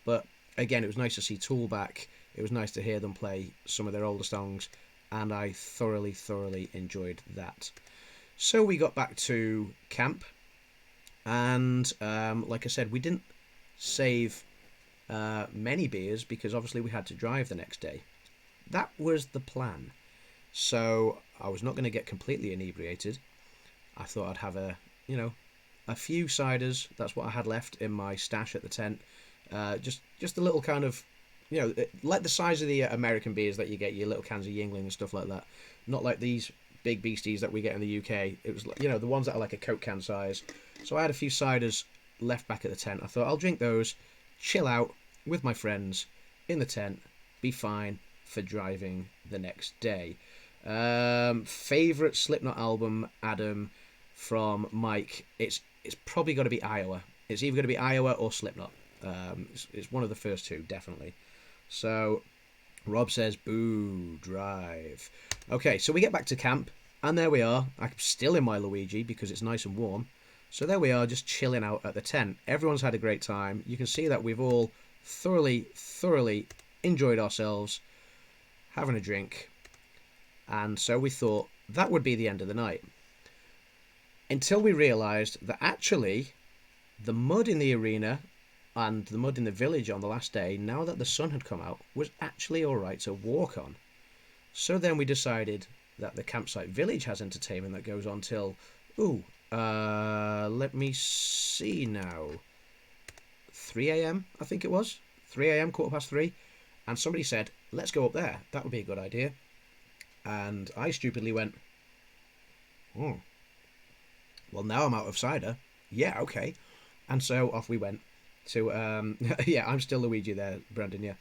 but again, it was nice to see Tool back. It was nice to hear them play some of their older songs, and I thoroughly enjoyed that. So we got back to camp, and like I said, we didn't save many beers because obviously we had to drive the next day. That was the plan. So I was not going to get completely inebriated. I thought I'd have a few ciders. That's what I had left in my stash at the tent. Just a little kind of, like the size of the American beers that you get, your little cans of Yingling and stuff like that. Not like these big beasties that we get in the UK. It was, the ones that are like a Coke can size. So I had a few ciders left back at the tent. I thought I'll drink those, chill out with my friends in the tent, be fine for driving the next day. Favorite Slipknot album, Adam, from Mike. It's probably got to be Iowa. It's either going to be Iowa or Slipknot. It's one of the first two, definitely. So Rob says, boo, drive. Okay, so we get back to camp, and there we are. I'm still in my Luigi because it's nice and warm. So there we are, just chilling out at the tent. Everyone's had a great time. You can see that we've all thoroughly enjoyed ourselves, having a drink. And so we thought that would be the end of the night. Until we realised that actually the mud in the arena and the mud in the village on the last day, now that the sun had come out, was actually alright to walk on. So then we decided that the campsite village has entertainment that goes on till, let me see now, 3 a.m. I think it was, 3 a.m, 3:15, and somebody said, let's go up there, that would be a good idea. And I stupidly went, well, now I'm out of cider. Yeah, okay. And so off we went to, yeah, I'm still Luigi there, Brandon, yeah.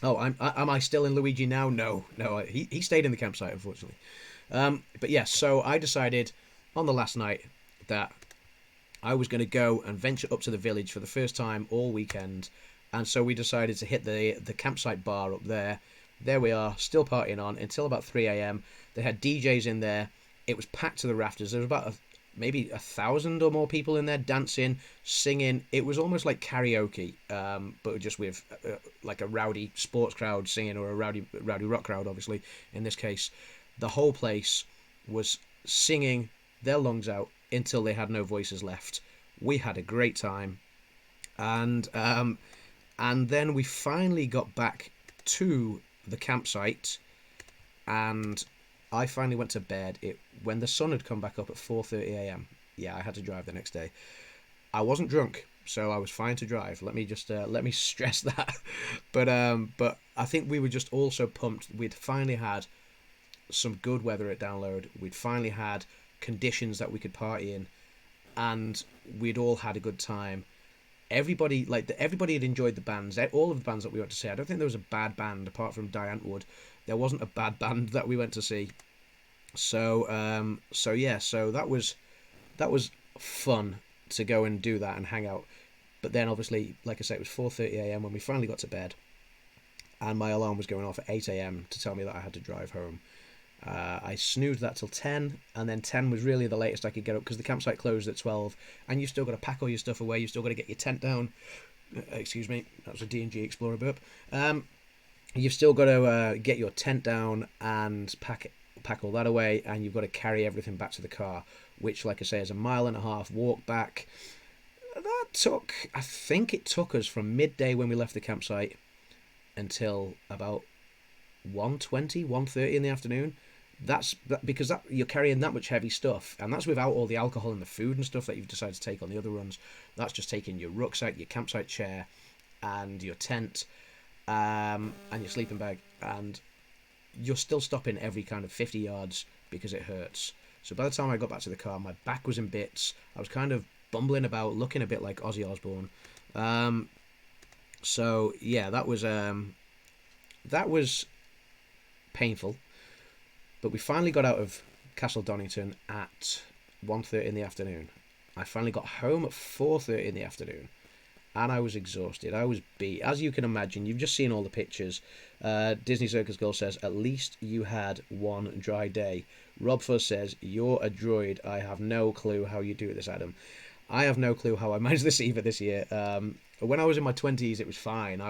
Oh, am I still in Luigi now? No, he stayed in the campsite, unfortunately. But yes, so I decided on the last night that I was going to go and venture up to the village for the first time all weekend, and so we decided to hit the campsite bar up there. There we are, still partying on until about 3 a.m. They had DJs in there. It was packed to the rafters. There was about maybe 1,000 or more people in there dancing, singing. It was almost like karaoke, but just with like a rowdy sports crowd singing, or a rowdy rock crowd, obviously, in this case. The whole place was singing their lungs out until they had no voices left. We had a great time, and then we finally got back to the campsite, and I finally went to bed when the sun had come back up at 4:30 a.m. Yeah, I had to drive the next day. I wasn't drunk, so I was fine to drive. Let me just let me stress that. But I think we were just all so pumped. We'd finally had some good weather at Download. We'd finally had conditions that we could party in, and we'd all had a good time. Everybody had enjoyed the bands. All of the bands that we went to see. I don't think there was a bad band apart from Antwoord. There wasn't a bad band that we went to see. So that was fun to go and do that and hang out. But then obviously, like I said, it was 4:30 a.m. when we finally got to bed, and my alarm was going off at 8 a.m. to tell me that I had to drive home. I snoozed that till 10, and then 10 was really the latest I could get up because the campsite closed at 12, and you've still got to pack all your stuff away. You've still got to get your tent down. Excuse me, that was a D&G Explorer burp. You've still got to get your tent down and pack all that away, and you've got to carry everything back to the car, which, like I say, is a 1.5 mile walk back. I think it took us from midday when we left the campsite until about 1:20, 1:30 in the afternoon. Because you're carrying that much heavy stuff, and that's without all the alcohol and the food and stuff that you've decided to take on the other runs. That's just taking your rucksack, your campsite chair, and your tent, and your sleeping bag, and you're still stopping every kind of 50 yards because it hurts. So by the time I got back to the car, my back was in bits. I was kind of bumbling about, looking a bit like Ozzy Osbourne. So yeah, that was painful. But we finally got out of Castle Donington at 1:30 in the afternoon. I finally got home at 4:30 in the afternoon, and I was exhausted. I was beat. As you can imagine, you've just seen all the pictures. Disney Circus Girl says, at least you had one dry day. RobFuz says, you're a droid. I have no clue how you do this, Adam. I have no clue how I managed this either this year. When I was in my 20s, it was fine.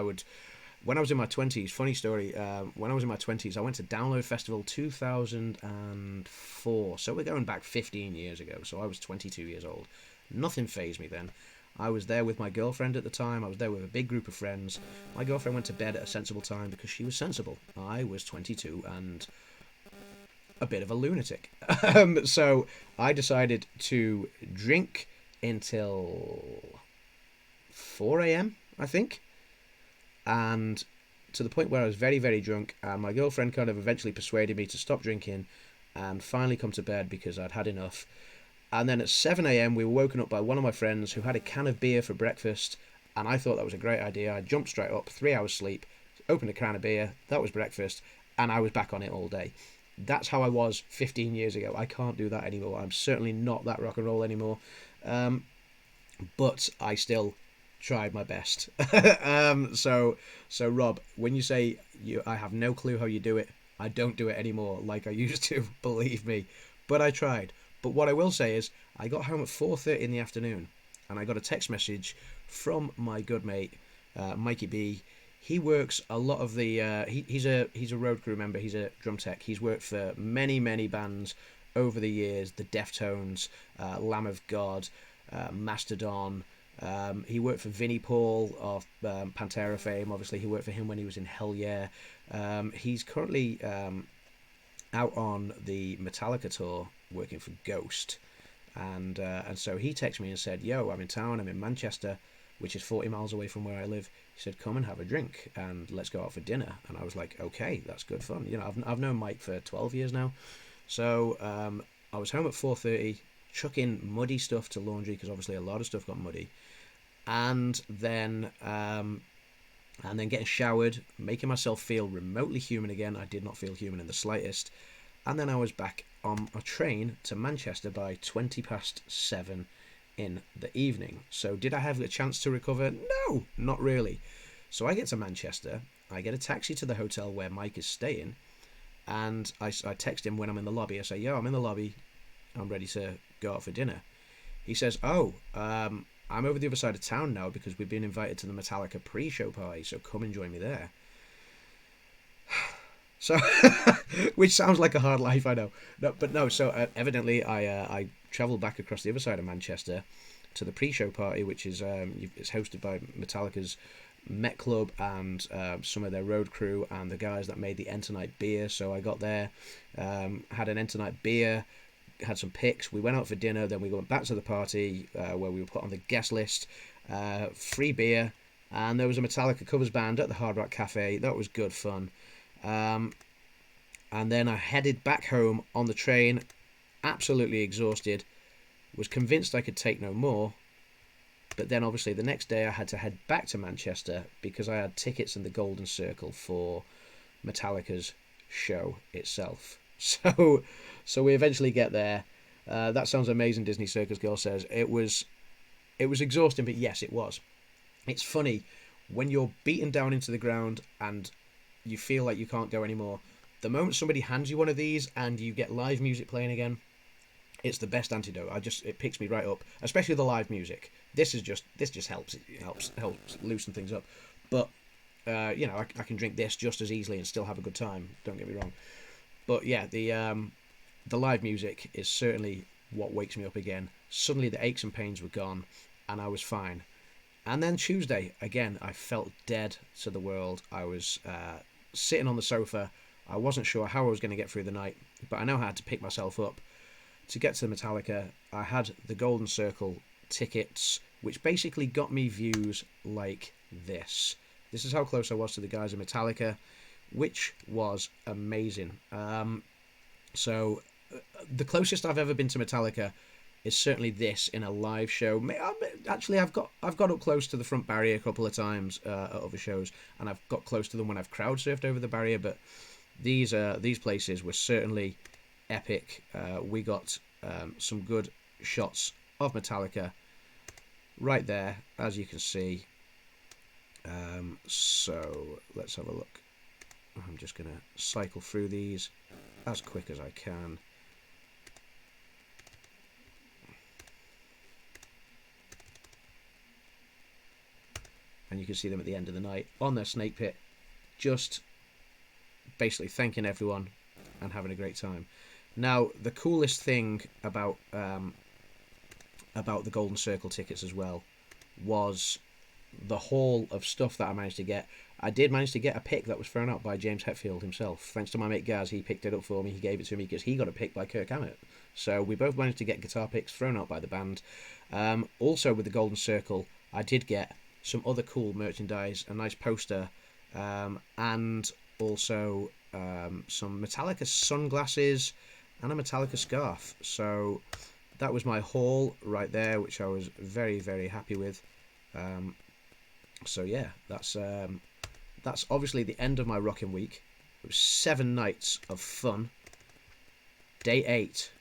When I was in my 20s, funny story, when I was in my 20s, I went to Download Festival 2004. So we're going back 15 years ago. So I was 22 years old. Nothing fazed me then. I was there with my girlfriend at the time. I was there with a big group of friends. My girlfriend went to bed at a sensible time because she was sensible. I was 22 and a bit of a lunatic. So I decided to drink until 4 a.m., I think. And to the point where I was very, very drunk, and my girlfriend kind of eventually persuaded me to stop drinking and finally come to bed because I'd had enough. And then at 7 a.m. we were woken up by one of my friends who had a can of beer for breakfast, and I thought that was a great idea. I jumped straight up, 3 hours sleep, opened a can of beer, that was breakfast, and I was back on it all day. That's how I was 15 years ago. I can't do that anymore. I'm certainly not that rock and roll anymore. But I still tried my best. So Rob, when you say I have no clue how you do it, I don't do it anymore like I used to, believe me. But I tried. But what I will say is, I got home at 4:30 in the afternoon, and I got a text message from my good mate, Mikey B. He works a lot of the. He's a road crew member. He's a drum tech. He's worked for many bands over the years. The Deftones, Lamb of God, Mastodon. He worked for Vinnie Paul of Pantera fame. Obviously, he worked for him when he was in Hell Yeah. He's currently out on the Metallica tour working for Ghost. And so he texted me and said, yo, I'm in town. I'm in Manchester, which is 40 miles away from where I live. He said, come and have a drink and let's go out for dinner. And I was like, okay, that's good fun. You know, I've known Mike for 12 years now. So I was home at 4:30, chucking muddy stuff to laundry because obviously a lot of stuff got muddy. And then getting showered, making myself feel remotely human again. I did not feel human in the slightest. And then I was back on a train to Manchester by 7:20 in the evening. So did I have a chance to recover? No, not really. So I get to Manchester, I get a taxi to the hotel where Mike is staying, and I text him when I'm in the lobby. I say, yo, I'm in the lobby, I'm ready to go out for dinner. He says, I'm over the other side of town now because we've been invited to the Metallica pre-show party, so come and join me there. So, which sounds like a hard life, I know. No. So evidently, I travelled back across the other side of Manchester to the pre-show party, which is it's hosted by Metallica's Met Club and some of their road crew and the guys that made the Enter Night beer. So I got there, had an Enter Night beer, had some pics. We went out for dinner. Then we went back to the party where we were put on the guest list. Free beer, and there was a Metallica covers band at the Hard Rock Cafe. That was good fun. And then I headed back home on the train, absolutely exhausted, was convinced I could take no more, but then obviously the next day I had to head back to Manchester because I had tickets in the Golden Circle for Metallica's show itself. So we eventually get there. That sounds amazing, Disney Circus Girl says. It was exhausting, but yes, it was. It's funny, when you're beaten down into the ground and you feel like you can't go anymore, the moment somebody hands you one of these and you get live music playing again, it's the best antidote. It picks me right up, especially the live music. This just helps loosen things up. But I can drink this just as easily and still have a good time. Don't get me wrong. But yeah, the live music is certainly what wakes me up again. Suddenly the aches and pains were gone, and I was fine. And then Tuesday, again, I felt dead to the world. I was sitting on the sofa I wasn't sure how I was going to get through the night, but I know how to pick myself up. To get to Metallica, I had the Golden Circle tickets, which basically got me views like this. This is how close I was to the guys in Metallica, which was amazing. So the closest I've ever been to Metallica is certainly this in a live show. Actually, I've got up close to the front barrier a couple of times at other shows, and I've got close to them when I've crowd surfed over the barrier. But these places were certainly epic. We got some good shots of Metallica right there, as you can see. So let's have a look. I'm just going to cycle through these as quick as I can. And you can see them at the end of the night on their snake pit, just basically thanking everyone and having a great time. Now, the coolest thing about the Golden Circle tickets as well was the haul of stuff that I managed to get. I did manage to get a pick that was thrown out by James Hetfield himself. Thanks to my mate Gaz, he picked it up for me. He gave it to me because he got a pick by Kirk Hammett. So we both managed to get guitar picks thrown out by the band. Also with the Golden Circle, I did get some other cool merchandise, a nice poster, and also some Metallica sunglasses and a Metallica scarf. So that was my haul right there, which I was very, very happy with. So yeah, that's obviously the end of my rocking week. It was 7 nights of fun. Day 8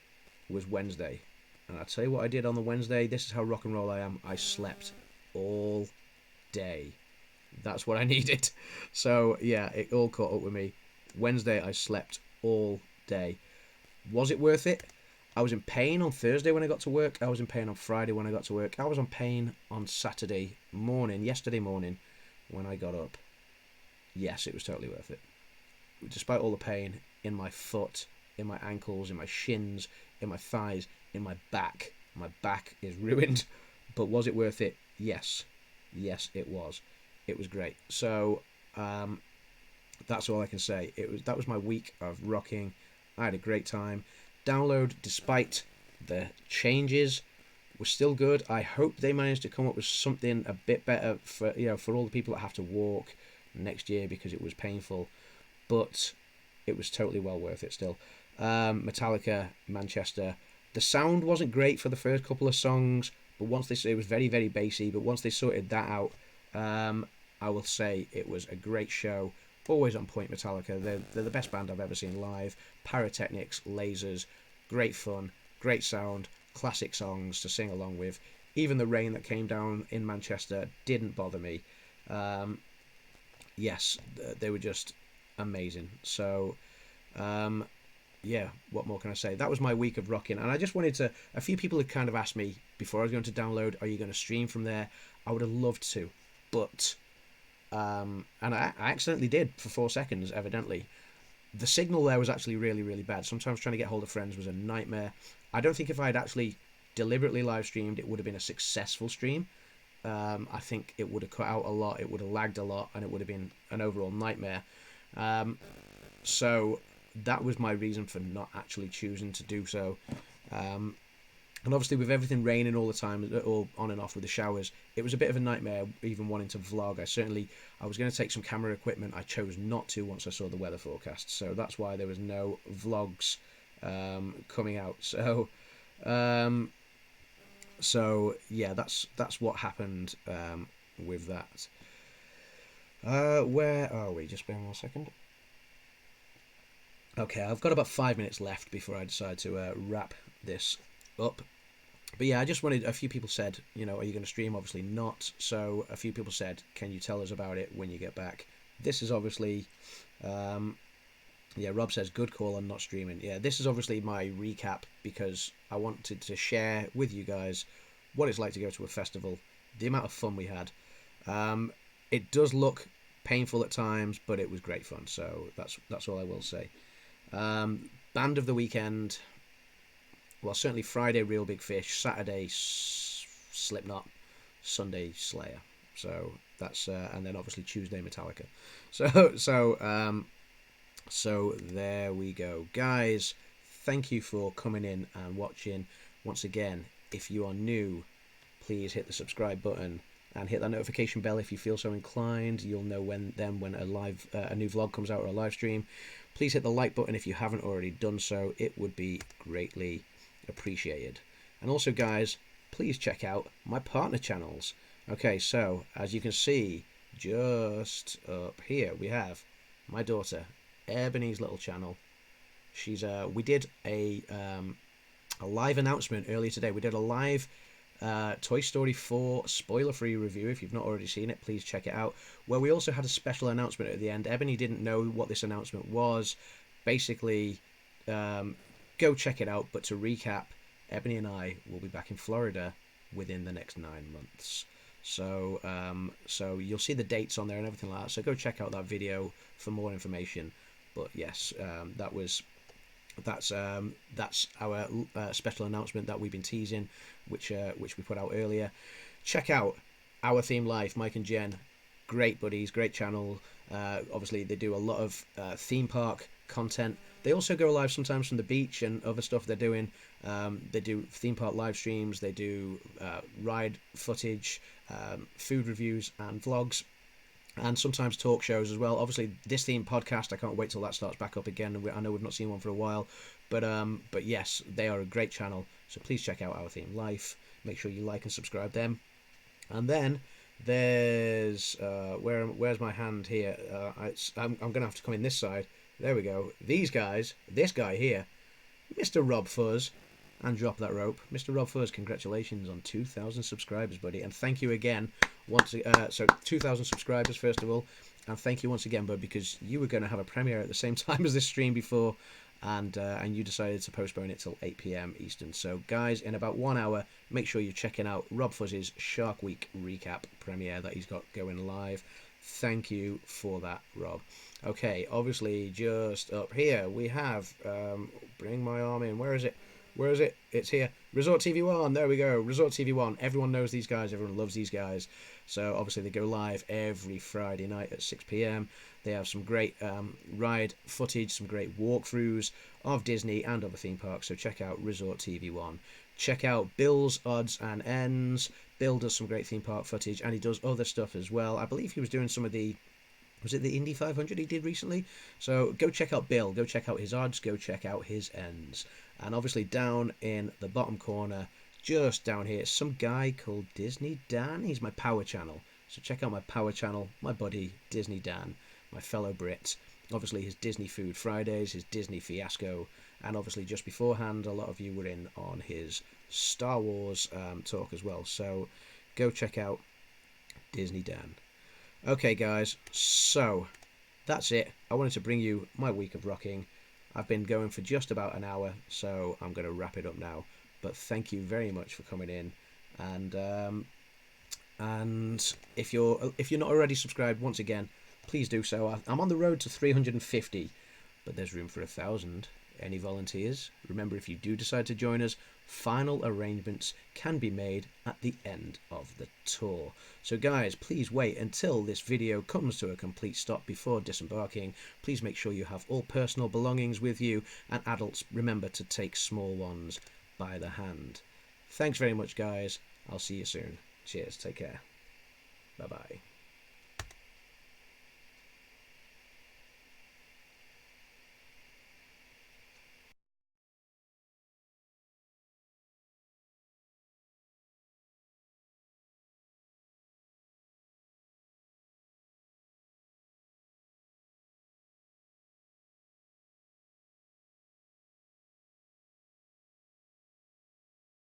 was Wednesday, and I'll tell you what I did on the Wednesday. This is how rock and roll I am. I slept all day. That's what I needed. So yeah, it all caught up with me. Wednesday I slept all day. Was it worth it? I was in pain on Thursday when I got to work. I was in pain on Friday when I got to work. I was in pain on Saturday morning, yesterday morning, when I got up. Yes, it was totally worth it. Despite all the pain in my foot, in my ankles, in my shins, in my thighs, in my back. My back is ruined. But was it worth it? Yes. Yes, it was. It was great. So, that's all I can say. That was my week of rocking. I had a great time. Download, despite the changes, was still good. I hope they managed to come up with something a bit better for all the people that have to walk next year, because it was painful, but it was totally well worth it still. Metallica, Manchester. The sound wasn't great for the first couple of songs, but it was very, very bassy. But once they sorted that out, I will say it was a great show. Always on point, Metallica. They're the best band I've ever seen live. Pyrotechnics, lasers, great fun, great sound, classic songs to sing along with. Even the rain that came down in Manchester didn't bother me. Yes, they were just amazing. So, yeah, what more can I say? That was my week of rocking, and I just wanted to. A few people had kind of asked me before I was going to download, "Are you going to stream from there?" I would have loved to, but and I accidentally did for 4 seconds. Evidently, the signal there was actually really, really bad. Sometimes trying to get hold of friends was a nightmare. I don't think if I had actually deliberately live streamed, it would have been a successful stream. I think it would have cut out a lot, it would have lagged a lot, and it would have been an overall nightmare. So that was my reason for not actually choosing to do so. And obviously with everything raining all the time, all on and off with the showers, it was a bit of a nightmare even wanting to vlog. I was going to take some camera equipment. I chose not to once I saw the weather forecast. So that's why there was no vlogs coming out. So yeah, that's what happened with that. Where are we? Just bear with me a second. Okay, I've got about 5 minutes left before I decide to wrap this up. But yeah, I just wanted. A few people said, are you going to stream? Obviously not. So a few people said, can you tell us about it when you get back? This is obviously, yeah. Rob says good call on not streaming. Yeah, this is obviously my recap because I wanted to share with you guys what it's like to go to a festival, the amount of fun we had. It does look painful at times, but it was great fun. So that's all I will say. Band of the weekend. Well, certainly Friday, Real Big Fish. Saturday, Slipknot. Sunday, Slayer. So that's and then obviously Tuesday, Metallica. So So there we go, guys. Thank you for coming in and watching. Once again, if you are new, please hit the subscribe button and hit that notification bell if you feel so inclined. You'll know when a new vlog comes out or a live stream. Please hit the like button if you haven't already done so. It would be greatly appreciated. And also, guys, please check out my partner channels. Okay, so as you can see, just up here we have my daughter Ebony's little channel. She's we did a live announcement earlier today. We did a live Toy Story 4 spoiler-free review. If you've not already seen it, please check it out. Where we also had a special announcement at the end. Ebony didn't know what this announcement was. Basically, go check it out. But to recap, Ebony and I will be back in Florida within the next 9 months. So, so you'll see the dates on there and everything like that. So go check out that video for more information. But yes, that's our special announcement that we've been teasing, which we put out earlier. Check out Our Theme Life, Mike and Jen, great buddies, great channel. Obviously they do a lot of theme park content. They also go live sometimes from the beach and other stuff they're doing. They do theme park live streams, they do ride footage, food reviews and vlogs, and sometimes talk shows as well. Obviously this theme podcast, I can't wait till that starts back up again. I know we've not seen one for a while, but yes, they are a great channel, so please check out Our Theme Life. Make sure you like and subscribe them. And then there's where's my hand here? I'm gonna have to come in this side. There we go. These guys, this guy here, Mr. RobFuz, and drop that rope. Mr. RobFuz, congratulations on 2,000 subscribers, buddy, and thank you again. So 2,000 subscribers first of all, and thank you once again, bud, because you were going to have a premiere at the same time as this stream before, and you decided to postpone it till 8 p.m. Eastern. So guys, in about 1 hour, make sure you're checking out RobFuz's Shark Week recap premiere that he's got going live. Thank you for that, Rob. Okay, obviously just up here we have bring my arm in. Where is it? Where is it? It's here. Resort TV 1. There we go. Resort TV 1. Everyone knows these guys. Everyone loves these guys. So obviously they go live every Friday night at 6 p.m. They have some great ride footage, some great walkthroughs of Disney and other theme parks. So check out Resort TV 1. Check out Bill's Odds and Ends. Bill does some great theme park footage, and he does other stuff as well. I believe he was doing some of the... Was it the Indy 500 he did recently? So go check out Bill. Go check out his odds. Go check out his ends. And obviously down in the bottom corner, just down here, some guy called DizneyDan. He's my power channel. So check out my power channel, my buddy DizneyDan, my fellow Brit. Obviously his Disney Food Fridays, his Disney Fiasco, and obviously just beforehand, a lot of you were in on his Star Wars talk as well. So go check out DizneyDan. Okay guys, so that's it. I wanted to bring you my week of rocking. I've been going for just about an hour, so I'm going to wrap it up now. But thank you very much for coming in, and if you're not already subscribed, once again, please do so. I'm on the road to 350, but there's room for 1,000. Any volunteers? Remember, if you do decide to join us, final arrangements can be made at the end of the tour. So guys, please wait until this video comes to a complete stop before disembarking. Please make sure you have all personal belongings with you, and adults, remember to take small ones by the hand. Thanks very much, guys. I'll see you soon. Cheers. Take care. Bye-bye.